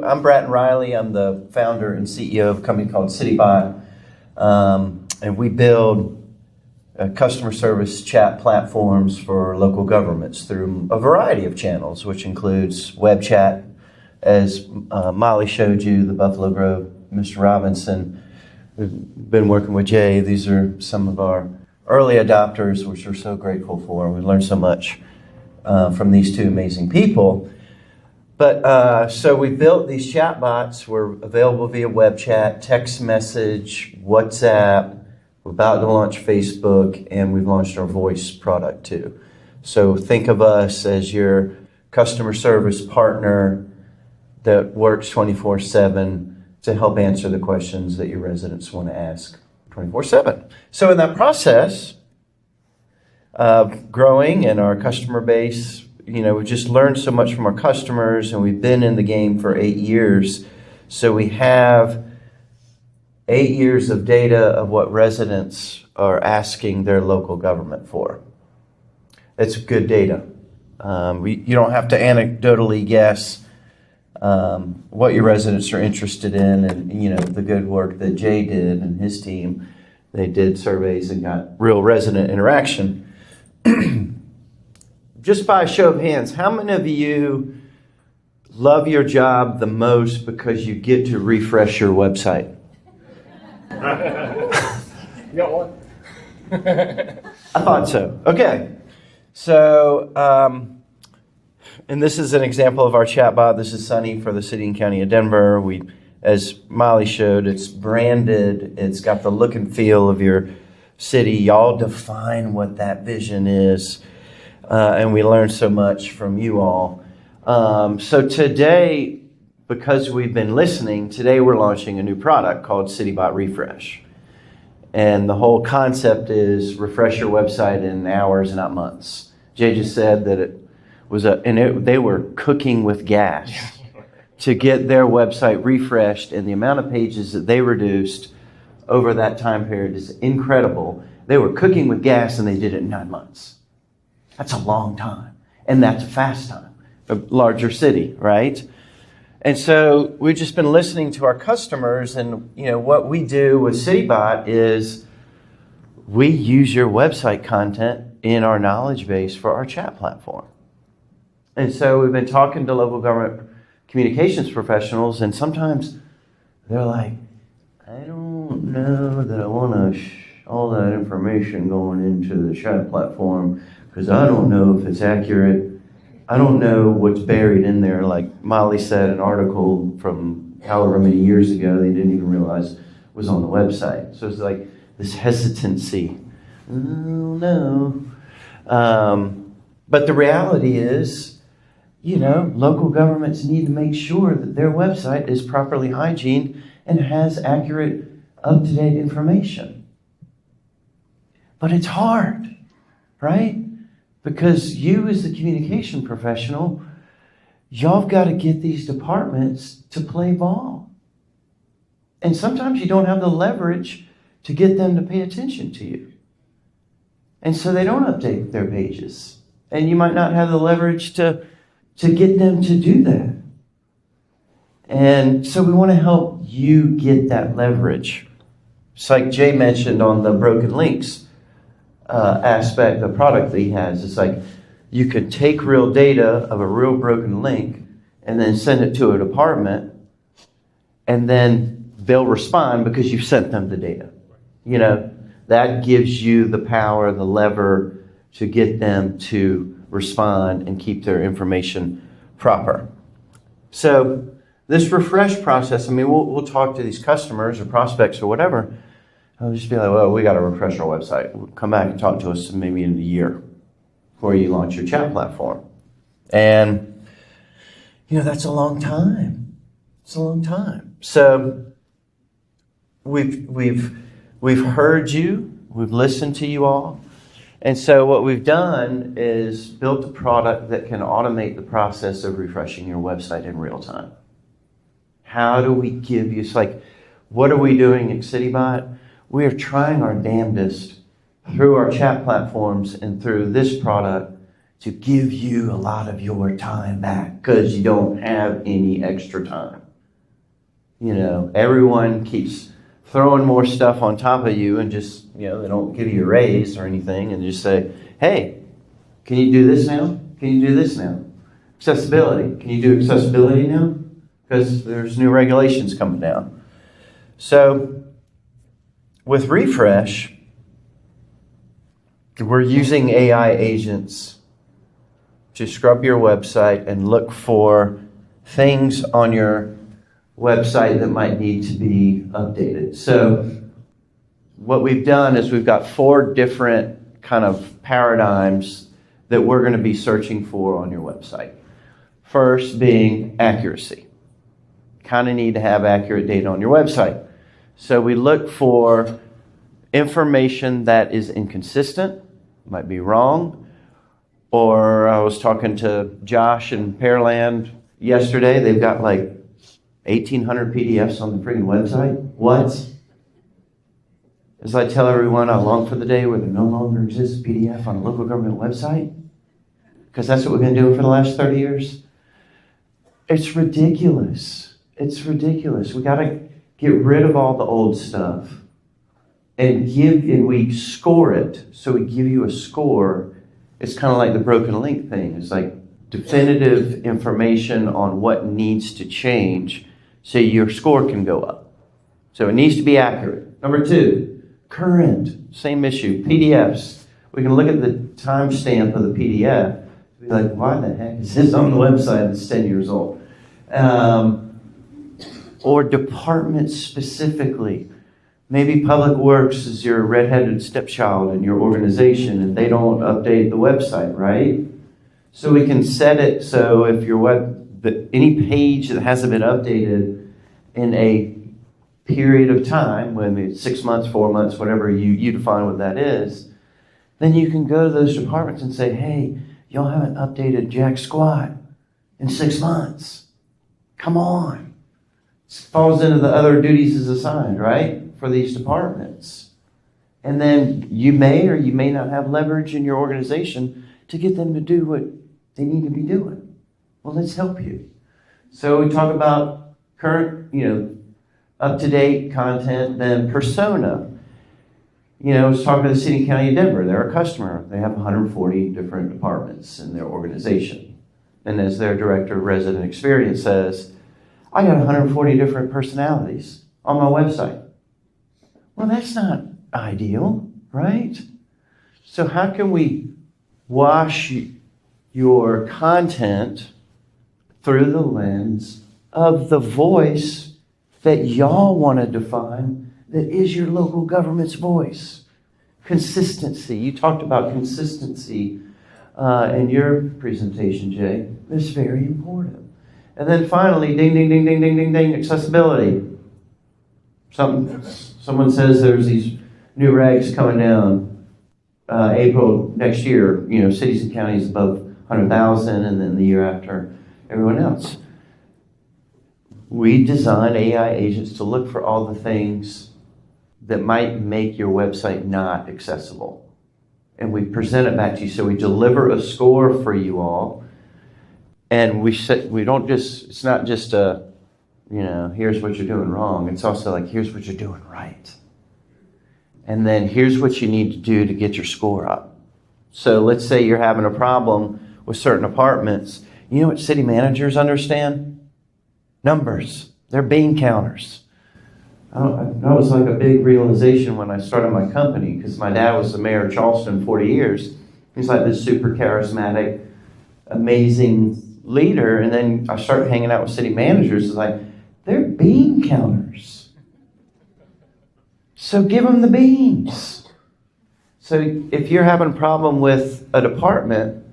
I'm Bratton Riley. I'm the founder and CEO of a company called Citibot. And we build customer service chat platforms for local governments through a variety of channels, which includes web chat, as Molly showed you, the Buffalo Grove, Mr. Robinson. We've been working with Jay. These are some of our early adopters, which we're so grateful for. We learned so much from these two amazing people. But so we built these chatbots. We're available via web chat, text message, WhatsApp. We're about to launch Facebook, and we've launched our voice product too. So think of us as your customer service partner that works 24/7 to help answer the questions that your residents want to ask 24/7. So in that process of growing and our customer base, we've just learned so much from our customers, and we've been in the game for 8 years. So we have 8 years of data of what residents are asking their local government for. It's good data. You don't have to anecdotally guess what your residents are interested in, and the good work that Jay did and his team. They did surveys and got real resident interaction. Just by a show of hands, how many of you love your job the most because you get to refresh your website? You got one? I thought so. Okay. So, and this is an example of our chatbot. This is Sunny for the city and county of Denver. As Molly showed, it's branded. It's got the look and feel of your city. Y'all define what that vision is. And we learned so much from you all. So today, because we've been listening, today we're launching a new product called Citibot Refresh. And the whole concept is refresh your website in hours, not months. Jay just said that it was they were cooking with gas to get their website refreshed, and the amount of pages that they reduced over that time period is incredible. They were cooking with gas, and they did it in 9 months. That's a long time, and that's a fast time. A larger city, right? And so we've just been listening to our customers, and what we do with Citibot is we use your website content in our knowledge base for our chat platform. And so we've been talking to local government communications professionals, and sometimes they're like, I don't know that I want all that information going into the chat platform because I don't know if it's accurate. I don't know what's buried in there. Like Molly said, an article from however many years ago they didn't even realize was on the website. So it's like this hesitancy. Oh, no. But the reality is, local governments need to make sure that their website is properly hygiened and has accurate, up-to-date information. But it's hard, right? Because you as the communication professional, y'all got to get these departments to play ball. And sometimes you don't have the leverage to get them to pay attention to you. And so they don't update their pages. And you might not have the leverage to get them to do that. And so we want to help you get that leverage. It's like Jay mentioned on the broken links aspect, the product that he has. It's like you could take real data of a real broken link and then send it to a department, and then they'll respond because you've sent them the data. That gives you the power, the lever to get them to respond and keep their information proper. So this refresh process, we'll talk to these customers or prospects or whatever. I'll just be like, well, we got to refresh our website. We'll come back and talk to us maybe in a year before you launch your chat platform. And, that's a long time. It's a long time. So we've heard you. We've listened to you all. And so what we've done is built a product that can automate the process of refreshing your website in real time. How do we give you, it's like, what are we doing at Citibot? We are trying our damnedest through our chat platforms and through this product to give you a lot of your time back because you don't have any extra time. everyone keeps throwing more stuff on top of you and just, they don't give you a raise or anything and just say, hey, can you do this now? Can you do this now? Accessibility. Can you do accessibility now? Because there's new regulations coming down. So with Refresh, we're using AI agents to scrub your website and look for things on your website that might need to be updated. So what we've done is we've got 4 different kind of paradigms that we're going to be searching for on your website. First being accuracy. Kind of need to have accurate data on your website. So we look for information that is inconsistent, might be wrong, or I was talking to Josh in Pearland yesterday. They've got like 1,800 PDFs on the freaking website. What? As I tell everyone, I long for the day where there no longer exists PDF on a local government website, because that's what we've been doing for the last 30 years. It's ridiculous. It's ridiculous. We got to get rid of all the old stuff and we score it. So we give you a score. It's kind of like the broken link thing. It's like definitive information on what needs to change so your score can go up. So it needs to be accurate. Number 2, current, same issue, PDFs. We can look at the timestamp of the PDF and be like, why the heck is this on the website that's 10 years old? Or department specifically. Maybe Public Works is your redheaded stepchild in your organization and they don't update the website, right? So we can set it so if your any page that hasn't been updated in a period of time, when it's 6 months, 4 months, whatever you define what that is, then you can go to those departments and say, hey, y'all haven't updated jack squat in 6 months. Come on. It falls into the other duties as assigned, right, for these departments. And then you may or you may not have leverage in your organization to get them to do what they need to be doing. Well, let's help you. So we talk about current, up-to-date content, then persona. I was talking to the City and County of Denver. They're a customer. They have 140 different departments in their organization. And as their director of resident experience says, I got 140 different personalities on my website. Well, that's not ideal, right? So how can we wash your content through the lens of the voice that y'all want to define that is your local government's voice? Consistency. You talked about consistency in your presentation, Jay. It's very important. And then finally, ding, ding, ding, ding, ding, ding, ding, accessibility. Someone says there's these new regs coming down April next year, cities and counties above 100,000, and then the year after everyone else. We design AI agents to look for all the things that might make your website not accessible. And we present it back to you. So we deliver a score for you all. And it's not just here's what you're doing wrong. It's also like, here's what you're doing right. And then here's what you need to do to get your score up. So let's say you're having a problem with certain apartments. You know what city managers understand? Numbers. They're bean counters. That was like a big realization when I started my company, because my dad was the mayor of Charleston 40 years. He's like this super charismatic, amazing leader. And then I started hanging out with city managers. It's like, they're bean counters. So give them the beans. So if you're having a problem with a department,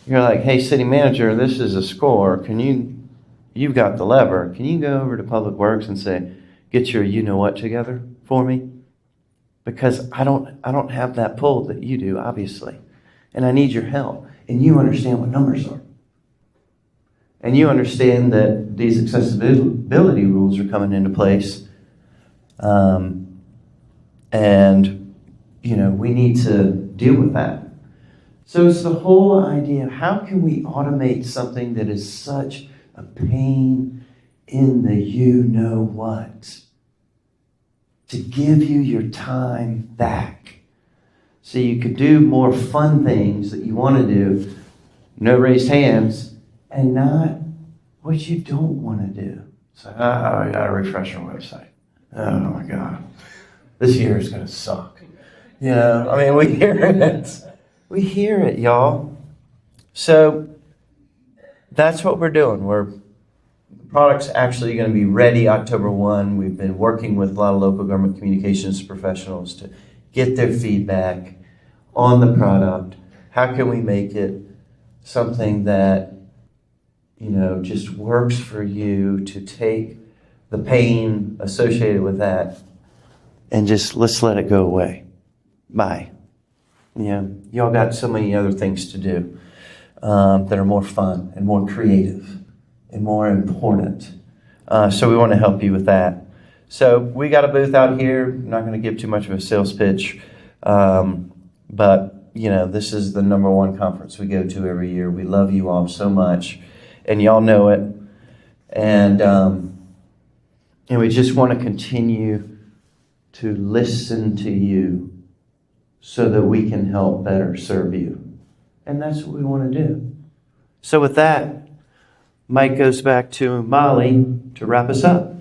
you're like, hey, city manager, this is a score. You've got the lever. Can you go over to Public Works and say, get your you-know-what together for me? Because I don't have that pull that you do, obviously. And I need your help. And you understand what numbers are. And you understand that these accessibility rules are coming into place. We need to deal with that. So it's the whole idea of how can we automate something that is such a pain in the you know what, to give you your time back so you could do more fun things that you want to do, no raised hands, and not what you don't want to do. So, I got to refresh our website. Oh my God, this year is going to suck. You know, I mean, we hear it. We hear it, y'all. So that's what we're doing. The product's actually going to be ready October 1. We've been working with a lot of local government communications professionals to get their feedback on the product. How can we make it something that, you know, just works for you, to take the pain associated with that and just let's let it go away. Bye. You know, y'all got so many other things to do that are more fun and more creative and more important. So we want to help you with that. So we got a booth out here. I'm not going to give too much of a sales pitch, but you know, this is the #1 conference we go to every year. We love you all so much, and y'all know it. And we just want to continue to listen to you so that we can help better serve you. And that's what we want to do. So with that, Mike goes back to Molly to wrap us up.